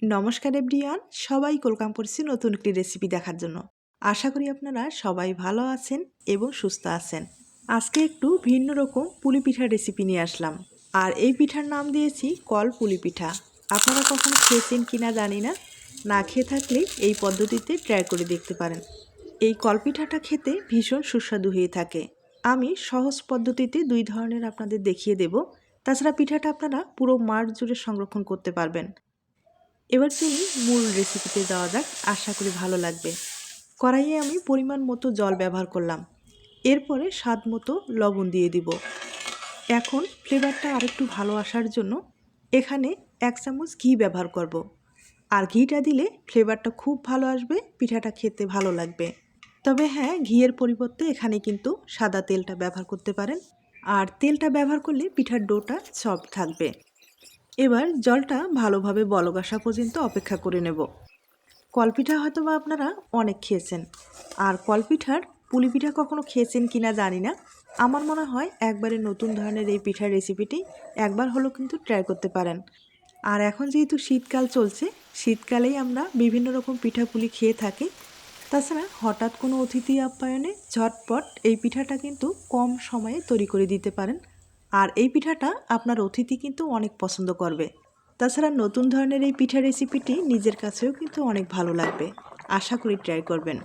নমস্কার এভরিওয়ান, সবাইকে ওয়েলকাম করছি নতুন একটি রেসিপি দেখার জন্য। আশা করি আপনারা সবাই ভালো আছেন এবং সুস্থ আছেন। আজকে একটু ভিন্ন রকম পুলি পিঠার রেসিপি নিয়ে আসলাম। আর এই পিঠার নাম দিয়েছি কল পুলি পিঠা। আপনারা কখনো খেয়েছেন কিনা জানি না, না খেয়ে থাকলে এই পদ্ধতিতে ট্রাই করে দেখতে পারেন। এই কল পিঠাটা খেতে ভীষণ সুস্বাদু হয়ে থাকে। আমি সহজ পদ্ধতিতে দুই ধরনের আপনাদের দেখিয়ে দেব। তাছাড়া পিঠাটা আপনারা পুরো মাস জুড়ে সংরক্ষণ করতে পারবেন। এবার চলুন মূল রেসিপিতে যাওয়া যাক, আশা করি ভালো লাগবে। কড়াইয়ে আমি পরিমাণ মতো জল ব্যবহার করলাম, এরপরে স্বাদ মতো লবণ দিয়ে দিব। এখন ফ্লেভারটা আরেকটু ভালো আসার জন্য এখানে 1 চামচ ঘি ব্যবহার করব। আর ঘিটা দিলে ফ্লেভারটা খুব ভালো আসবে, পিঠাটা খেতে ভালো লাগবে। তবে হ্যাঁ, ঘিয়ের পরিবর্তে এখানে কিন্তু সাদা তেলটা ব্যবহার করতে পারেন। আর তেলটা ব্যবহার করলে পিঠার ডোটা সফট থাকবে। এবার জলটা ভালোভাবে বলক আসা পর্যন্ত অপেক্ষা করে নেব। কলপিঠা হয়তো বা আপনারা অনেক খেয়েছেন, আর কলপিঠার পুলি পিঠা কখনো খেয়েছেন কিনা জানি না। আমার মনে হয় একবারে নতুন ধরনের এই পিঠার রেসিপিটি একবার হলেও কিন্তু ট্রাই করতে পারেন। আর এখন যেহেতু শীতকাল চলছে, শীতকালেই আমরা বিভিন্ন রকম পিঠাপুলি খেয়ে থাকি। তাছাড়া হঠাৎ কোনো অতিথি আপ্যায়নে ঝটপট এই পিঠাটা কিন্তু কম সময়ে তৈরি করে দিতে পারেন। আর এই পিঠাটা আপনার অতিথি কিন্তু অনেক পছন্দ করবে। তাছাড়া নতুন ধরনের এই পিঠা রেসিপিটি নিজের কাছেও কিন্তু অনেক ভালো লাগবে। আশা করি ট্রাই করবেন।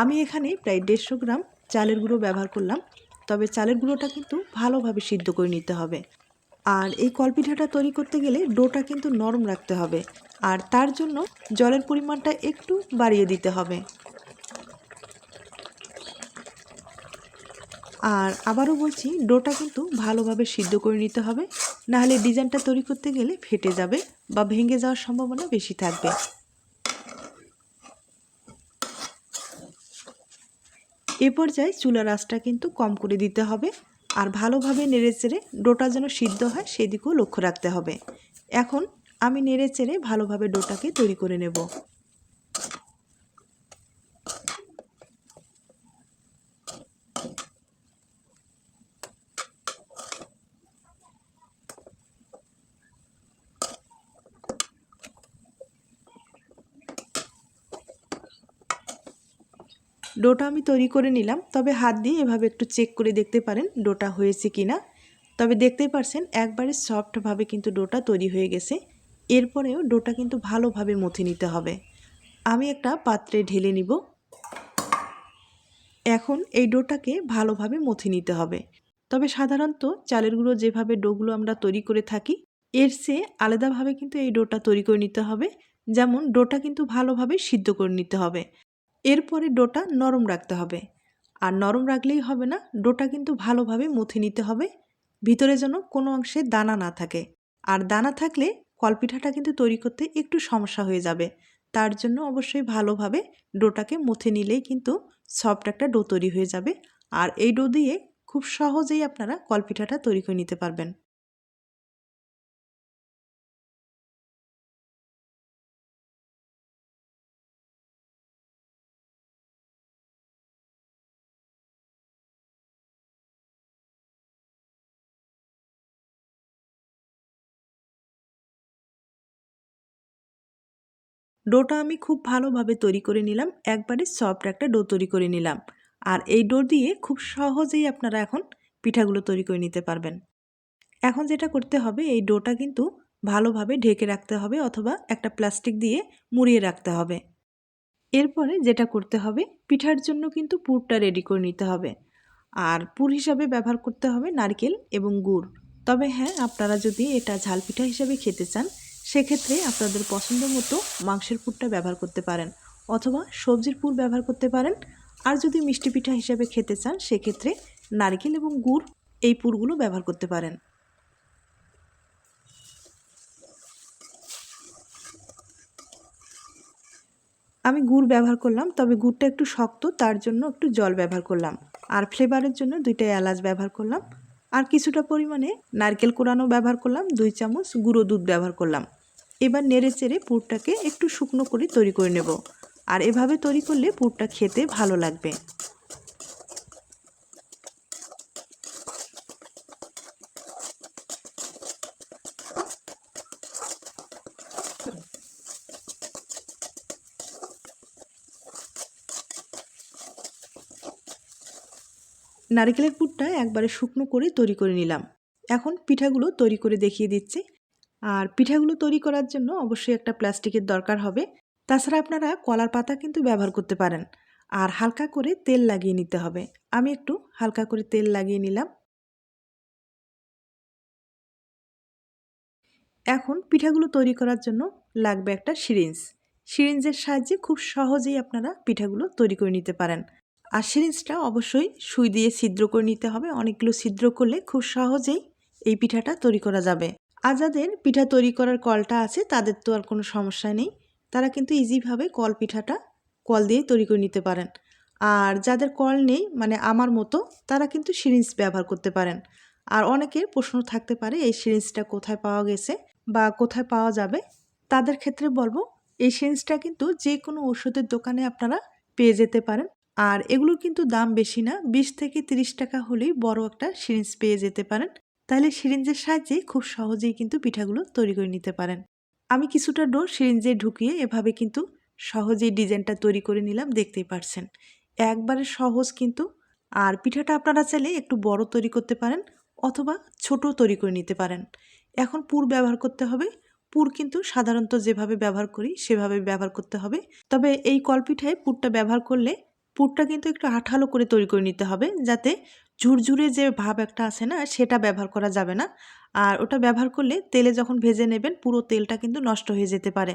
আমি এখানে প্রায় 150 গ্রাম চালের গুঁড়ো ব্যবহার করলাম। তবে চালের গুঁড়োটা কিন্তু ভালোভাবে সিদ্ধ করে নিতে হবে। আর এই কলপিঠাটা তৈরি করতে গেলে ডোটা কিন্তু নরম রাখতে হবে। আর তার জন্য জলের পরিমাণটা একটু বাড়িয়ে দিতে হবে। আর আবারও বলছি, ডোটা কিন্তু ভালোভাবে সিদ্ধ করে নিতে হবে, নাহলে ডিজাইনটা তৈরি করতে গেলে ফেটে যাবে বা ভেঙে যাওয়ার সম্ভাবনা বেশি থাকবে। এ পর্যায়ে চুলার আঁচটা কিন্তু কম করে দিতে হবে। আর ভালোভাবে নেড়েচেড়ে ডোটা যেন সিদ্ধ হয় সেদিকেও লক্ষ্য রাখতে হবে। এখন আমি নেড়েচেড়ে ভালোভাবে ডোটাকে তৈরি করে নেব। ডোটা আমি তৈরি করে নিলাম, তবে হাত দিয়ে এভাবে একটু চেক করে দেখতে পারেন ডোটা হয়েছে কিনা। তবে দেখতেই পারছেন একবারে সফটভাবে কিন্তু ডোটা তৈরি হয়ে গেছে। এরপরেও ডোটা কিন্তু ভালোভাবে মথে নিতে হবে। আমি একটা পাত্রে ঢেলে নিব। এখন এই ডোটাকে ভালোভাবে মথে নিতে হবে। তবে সাধারণত চালের গুঁড়ো যেভাবে ডোগুলো আমরা তৈরি করে থাকি, এর চেয়ে আলাদাভাবে কিন্তু এই ডোটা তৈরি করে নিতে হবে। যেমন ডোটা কিন্তু ভালোভাবে সিদ্ধ করে নিতে হবে। এরপরে ডোটা নরম রাখতে হবে। আর নরম রাখলেই হবে না, ডোটা কিন্তু ভালোভাবে মথে নিতে হবে, ভিতরে যেন কোনো অংশে দানা না থাকে। আর দানা থাকলে কলপিঠাটা কিন্তু তৈরি করতে একটু সমস্যা হয়ে যাবে। তার জন্য অবশ্যই ভালোভাবে ডোটাকে মথে নিলেই কিন্তু সফট একটা ডো তৈরি হয়ে যাবে। আর এই ডো দিয়ে খুব সহজেই আপনারা কলপিঠাটা তৈরি করে নিতে পারবেন। ডোটা আমি খুব ভালোভাবে তৈরি করে নিলাম, একবারে সফট একটা ডো তৈরি করে নিলাম। আর এই ডো দিয়ে খুব সহজেই আপনারা এখন পিঠাগুলো তৈরি করে নিতে পারবেন। এখন যেটা করতে হবে, এই ডোটা কিন্তু ভালোভাবে ঢেকে রাখতে হবে অথবা একটা প্লাস্টিক দিয়ে মুড়িয়ে রাখতে হবে। এরপরে যেটা করতে হবে, পিঠার জন্য কিন্তু পুরটা রেডি করে নিতে হবে। আর পুর হিসাবে ব্যবহার করতে হবে নারকেল এবং গুড়। তবে হ্যাঁ, আপনারা যদি এটা ঝাল পিঠা হিসাবে খেতে চান, সেক্ষেত্রে আপনাদের পছন্দ মতো মাংসের পুরটা ব্যবহার করতে পারেন অথবা সবজির পুর ব্যবহার করতে পারেন। আর যদি মিষ্টি পিঠা হিসাবে খেতে চান, সেক্ষেত্রে নারকেল এবং গুড় এই পুরগুলো ব্যবহার করতে পারেন। আমি গুড় ব্যবহার করলাম, তবে গুড়টা একটু শক্ত, তার জন্য একটু জল ব্যবহার করলাম। আর ফ্লেভারের জন্য 2টা এলাচ ব্যবহার করলাম। আর কিছুটা পরিমাণে নারকেল কোড়ানো ব্যবহার করলাম, 2 চামচ গুঁড়ো দুধ ব্যবহার করলাম। এবার নেড়ে চেড়ে পুরটাকে একটু শুকনো করে তৈরি করে নেব। আর এভাবে তৈরি করলে পুরটা খেতে ভালো লাগবে। নারকেলের পুরটা একবারে শুকনো করে তৈরি করে নিলাম। এখন পিঠাগুলো তৈরি করে দেখিয়ে দিচ্ছি। আর পিঠাগুলো তৈরি করার জন্য অবশ্যই একটা প্লাস্টিকের দরকার হবে। তাছাড়া আপনারা কলার পাতা কিন্তু ব্যবহার করতে পারেন। আর হালকা করে তেল লাগিয়ে নিতে হবে। আমি একটু হালকা করে তেল লাগিয়ে নিলাম। এখন পিঠাগুলো তৈরি করার জন্য লাগবে একটা সিরিঞ্জ। সিরিঞ্জের সাহায্যে খুব সহজেই আপনারা পিঠাগুলো তৈরি করে নিতে পারেন। আর সিরিঞ্জটা অবশ্যই সুই দিয়ে ছিদ্র করে নিতে হবে। অনেকগুলো ছিদ্র করলে খুব সহজেই এই পিঠাটা তৈরি করা যাবে। আর যাদের পিঠা তৈরি করার কলটা আছে তাদের তো আর কোনো সমস্যা নেই। তারা কিন্তু ইজিভাবে পিঠাটা কল দিয়ে তৈরি করে নিতে পারেন। আর যাদের কল নেই মানে আমার মতো, তারা কিন্তু সিরিঞ্জ ব্যবহার করতে পারেন। আর অনেকের প্রশ্ন থাকতে পারে এই সিরিঞ্জটা কোথায় পাওয়া গেছে বা কোথায় পাওয়া যাবে। তাদের ক্ষেত্রে বলবো এই সিরিঞ্জটা কিন্তু যে কোনো ওষুধের দোকানে আপনারা পেয়ে যেতে পারেন। আর এগুলোর কিন্তু দাম বেশি না, 20 থেকে 30 টাকা হলেই বড় একটা সিরিঞ্জ পেয়ে যেতে পারেন। তাহলে সিরিঞ্জের সাহায্যে খুব সহজেই কিন্তু পিঠাগুলো তৈরি করে নিতে পারেন। আমি কিছুটা ডো সিরিঞ্জে ঢুকিয়ে এভাবে কিন্তু সহজেই ডিজাইনটা তৈরি করে নিলাম, দেখতেই পারছেন। একবারে সহজ কিন্তু। আর পিঠাটা আপনারা চাইলে একটু বড় তৈরি করতে পারেন অথবা ছোট তৈরি করে নিতে পারেন। এখন পুর ব্যবহার করতে হবে। পুর কিন্তু সাধারণত যেভাবে ব্যবহার করি সেভাবে ব্যবহার করতে হবে। তবে এই কলপিঠায় পুরটা ব্যবহার করলে পুরটা কিন্তু একটু আঠালো করে তৈরি করে নিতে হবে, যাতে ঝুরঝুরে যে ভাব একটা আছে না সেটা ব্যবহার করা যাবে না। আর ওটা ব্যবহার করলে তেলে যখন ভেজে নেবেন পুরো তেলটা কিন্তু নষ্ট হয়ে যেতে পারে।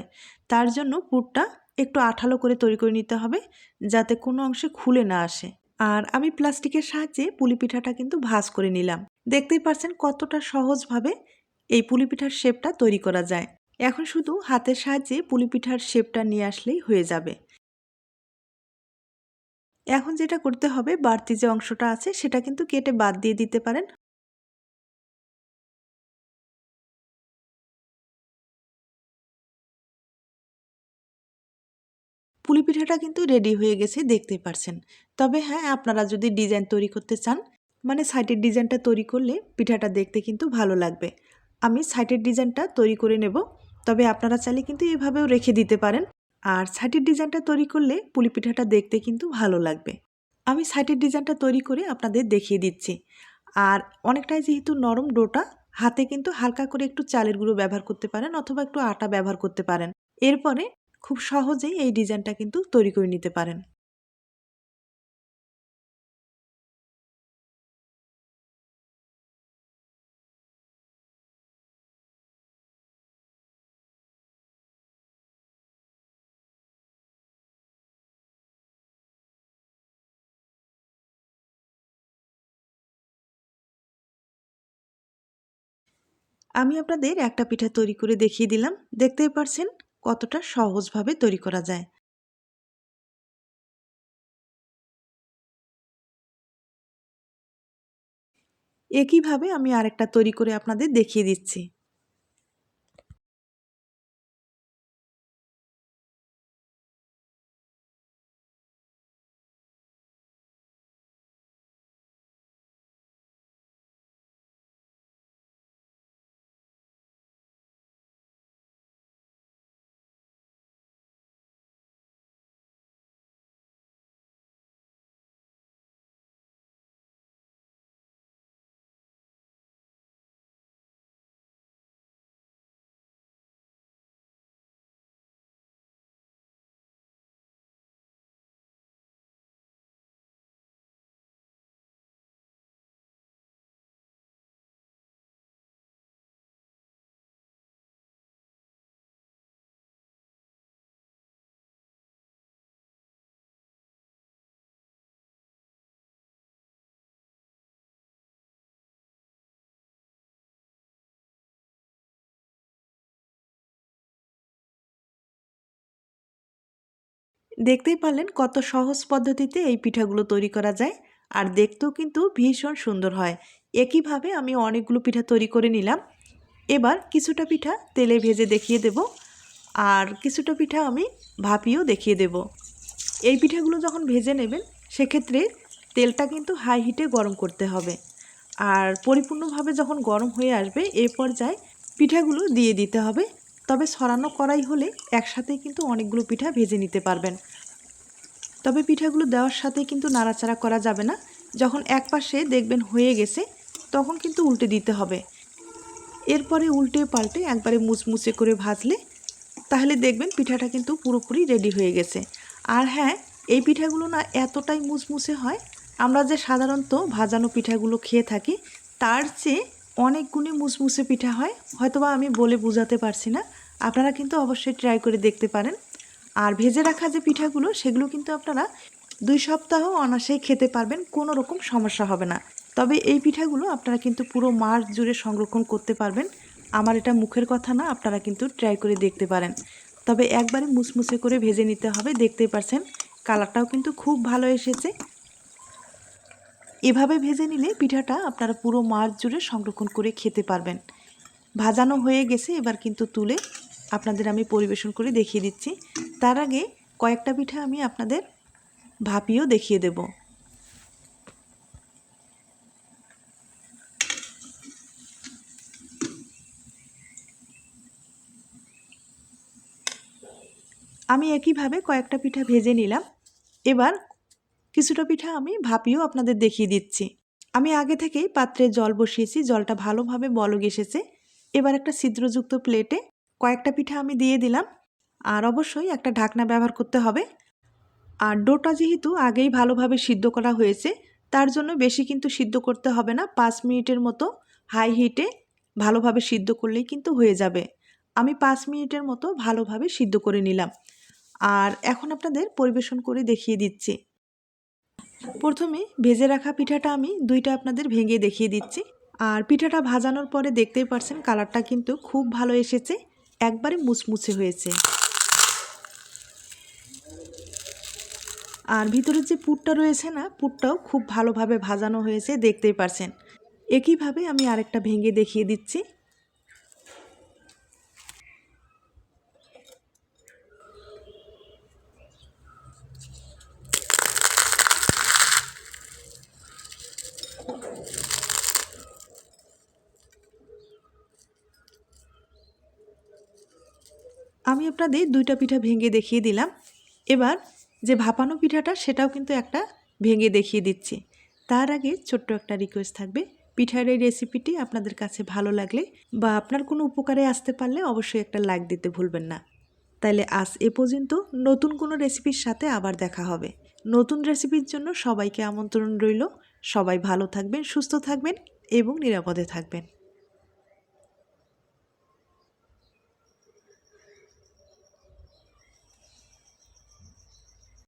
তার জন্য পুরটা একটু আঠালো করে তৈরি করে নিতে হবে, যাতে কোনো অংশে খুলে না আসে। আর আমি প্লাস্টিকের সাহায্যে পুলি পিঠাটা কিন্তু ভাঁজ করে নিলাম। দেখতেই পাচ্ছেন কতটা সহজভাবে এই পুলি পিঠার শেপটা তৈরি করা যায়। এখন শুধু হাতের সাহায্যে পুলি পিঠার শেপটা নিয়ে আসলেই হয়ে যাবে। এখন যেটা করতে হবে, বাড়তি যে অংশটা আছে সেটা কিন্তু কেটে বাদ দিয়ে দিতে পারেন। পুলি পিঠাটা কিন্তু রেডি হয়ে গেছে, দেখতেই পারছেন। তবে হ্যাঁ, আপনারা যদি ডিজাইন তৈরি করতে চান, মানে সাইডের ডিজাইনটা তৈরি করলে পিঠাটা দেখতে কিন্তু ভালো লাগবে। আমি সাইডের ডিজাইনটা তৈরি করে নেব। তবে আপনারা চাইলে কিন্তু এভাবেও রেখে দিতে পারেন। আর সাইডের ডিজাইনটা তৈরি করলে পুলি পিঠাটা দেখতে কিন্তু ভালো লাগবে। আমি সাইডের ডিজাইনটা তৈরি করে আপনাদের দেখিয়ে দিচ্ছি। আর অনেকটাই যেহেতু নরম ডোটা, হাতে কিন্তু হালকা করে একটু চালের গুঁড়ো ব্যবহার করতে পারেন অথবা একটু আটা ব্যবহার করতে পারেন। এরপরে খুব সহজেই এই ডিজাইনটা কিন্তু তৈরি করে নিতে পারেন। আমি আপনাদের একটা পিঠা তৈরি করে দেখিয়ে দিলাম। দেখতেই পারছেন কতটা সহজভাবে তৈরি করা যায়। একইভাবে আমি আরেকটা তৈরি করে আপনাদের দেখিয়ে দিচ্ছি। দেখতেই পারলেন কত সহজ পদ্ধতিতে এই পিঠাগুলো তৈরি করা যায়। আর দেখতেও কিন্তু ভীষণ সুন্দর হয়। একইভাবে আমি অনেকগুলো পিঠা তৈরি করে নিলাম। এবার কিছুটা পিঠা তেলে ভেজে দেখিয়ে দেব, আর কিছুটা পিঠা আমি ভাপিয়েও দেখিয়ে দেব। এই পিঠাগুলো যখন ভেজে নেবেন সেক্ষেত্রে তেলটা কিন্তু হাই হিটে গরম করতে হবে। আর পরিপূর্ণভাবে যখন গরম হয়ে আসবে এ পর্যায়ে পিঠাগুলো দিয়ে দিতে হবে। তবে ছড়ানো কড়াই হলে একসাথেই কিন্তু অনেকগুলো পিঠা ভেজে নিতে পারবেন। তবে পিঠাগুলো দেওয়ার সাথে কিন্তু নাড়াচাড়া করা যাবে না, যখন এক পাশে দেখবেন হয়ে গেছে তখন কিন্তু উল্টে দিতে হবে। এরপরে উল্টে পাল্টে একবারে মুচমুচে করে ভাজলে তাহলে দেখবেন পিঠাটা কিন্তু পুরোপুরি রেডি হয়ে গেছে। আর হ্যাঁ, এই পিঠাগুলো না এতটাই মুচমুচে হয়, আমরা যে সাধারণত ভাজানো পিঠাগুলো খেয়ে থাকি তার চেয়ে অনেক গুণে মুচমুচে পিঠা হয়। হয়তোবা আমি বলে বোঝাতে পারছি না, আপনারা কিন্তু অবশ্যই ট্রাই করে দেখতে পারেন। আর ভেজে রাখা যে পিঠাগুলো সেগুলো কিন্তু আপনারা 2 সপ্তাহ অনায়াসেই খেতে পারবেন, কোনো রকম সমস্যা হবে না। তবে এই পিঠাগুলো আপনারা কিন্তু পুরো মাস জুড়ে সংরক্ষণ করতে পারবেন। আমার এটা মুখের কথা না, আপনারা কিন্তু ট্রাই করে দেখতে পারেন। তবে একবারে মুচমুচে করে ভেজে নিতে হবে। দেখতেই পাচ্ছেন কালারটাও কিন্তু খুব ভালো এসেছে। এভাবে ভেজে নিলে পিঠাটা আপনারা পুরো মাস জুড়ে সংরক্ষণ করে খেতে পারবেন। ভাজানো হয়ে গেছে, এবার কিন্তু তুলে আপনাদের আমি পরিবেশন করে দেখিয়ে দিচ্ছি। তার আগে কয়েকটা পিঠা আমি আপনাদের ভাপিয়েও দেখিয়ে দেব। আমি একইভাবে কয়েকটা পিঠা ভেজে নিলাম। এবার কিছুটা পিঠা আমি ভাপিয়েও আপনাদের দেখিয়ে দিচ্ছি। আমি আগে থেকেই পাত্রে জল বসিয়েছি, জলটা ভালোভাবে বলক এসেছে। এবার একটা ছিদ্রযুক্ত প্লেটে কয়েকটা পিঠা আমি দিয়ে দিলাম। আর অবশ্যই একটা ঢাকনা ব্যবহার করতে হবে। আর ডোটা যেহেতু আগেই ভালোভাবে সিদ্ধ করা হয়েছে, তার জন্য বেশি কিন্তু সিদ্ধ করতে হবে না। 5 মিনিটের মতো হাই হিটে ভালোভাবে সিদ্ধ করলেই কিন্তু হয়ে যাবে। আমি 5 মিনিটের মতো ভালোভাবে সিদ্ধ করে নিলাম। আর এখন আপনাদের পরিবেশন করে দেখিয়ে দিচ্ছি। প্রথমে ভেজে রাখা পিঠাটা আমি 2টা আপনাদের ভেঙে দেখিয়ে দিচ্ছি। আর পিঠাটা ভাজানোর পরে দেখতেই পাচ্ছেন কালারটা কিন্তু খুব ভালো এসেছে, একবারে মুচমুচে হয়েছে। আর ভিতরের যে পুরটা রয়েছে না, পুরটাও খুব ভালোভাবে ভাজানো হয়েছে, দেখতেই পাচ্ছেন। একইভাবে আমি আরেকটা ভেঙে দেখিয়ে দিচ্ছি। আমি আপনাদের 2টা পিঠা ভেঙে দেখিয়ে দিলাম। এবার যে ভাপানো পিঠাটা সেটাও কিন্তু একটা ভেঙে দেখিয়ে দিচ্ছি। তার আগে ছোট্ট একটা রিকোয়েস্ট থাকবে, পিঠার এই রেসিপিটি আপনাদের কাছে ভালো লাগলে বা আপনার কোনো উপকারে আসতে পারলে অবশ্যই একটা লাইক দিতে ভুলবেন না। তাইলে আজ এ পর্যন্ত, নতুন কোনো রেসিপির সাথে আবার দেখা হবে। নতুন রেসিপির জন্য সবাইকে আমন্ত্রণ রইল। সবাই ভালো থাকবেন, সুস্থ থাকবেন এবং নিরাপদে থাকবেন।